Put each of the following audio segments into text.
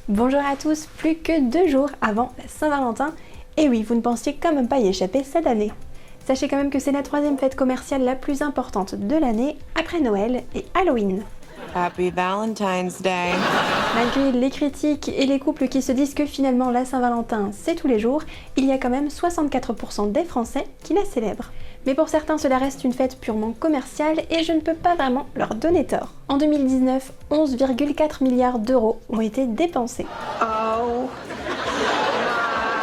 Bonjour à tous, plus que 2 jours avant la Saint-Valentin. Et oui, vous ne pensiez quand même pas y échapper cette année. Sachez quand même que c'est la 3e fête commerciale la plus importante de l'année, après Noël et Halloween. Happy Valentine's Day. Malgré les critiques et les couples qui se disent que finalement la Saint-Valentin c'est tous les jours, il y a quand même 64% des Français qui la célèbrent. Mais pour certains cela reste une fête purement commerciale et je ne peux pas vraiment leur donner tort. En 2019, 11,4 milliards d'euros ont été dépensés. Oh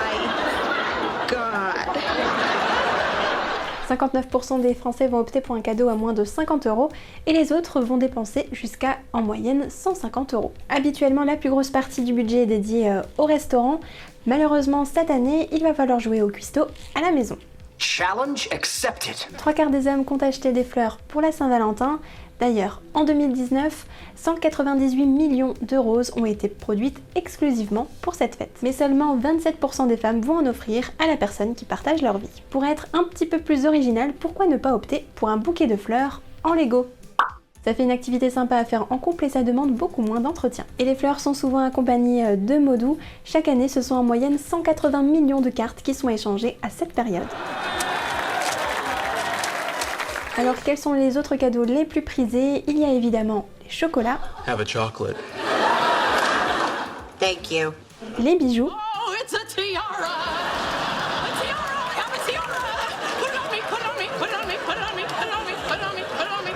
my God. 59% des Français vont opter pour un cadeau à moins de 50 € et les autres vont dépenser jusqu'à, en moyenne, 150 €. Habituellement, la plus grosse partie du budget est dédiée au restaurant. Malheureusement, cette année, il va falloir jouer au cuistot à la maison. Challenge accepted. 3/4 des hommes comptent acheter des fleurs pour la Saint-Valentin. D'ailleurs, en 2019, 198 millions de roses ont été produites exclusivement pour cette fête. Mais seulement 27% des femmes vont en offrir à la personne qui partage leur vie. Pour être un petit peu plus original, pourquoi ne pas opter pour un bouquet de fleurs en Lego ? Ça fait une activité sympa à faire en couple et ça demande beaucoup moins d'entretien. Et les fleurs sont souvent accompagnées de mots doux. Chaque année, ce sont en moyenne 180 millions de cartes qui sont échangées à cette période. Alors quels sont les autres cadeaux les plus prisés ? Il y a évidemment les chocolats, Have a chocolate. Thank you. les bijoux, Oh, it's a tiara! A tiara! I have a tiara! Put it on me, put it on me, put it on me, put it on me, put it on me, put it on me, put it on me.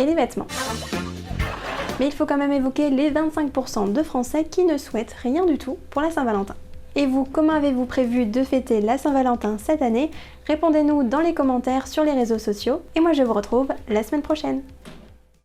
et les vêtements. Mais il faut quand même évoquer les 25% de Français qui ne souhaitent rien du tout pour la Saint-Valentin. Et vous, comment avez-vous prévu de fêter la Saint-Valentin cette année ? Répondez-nous dans les commentaires sur les réseaux sociaux et moi je vous retrouve la semaine prochaine.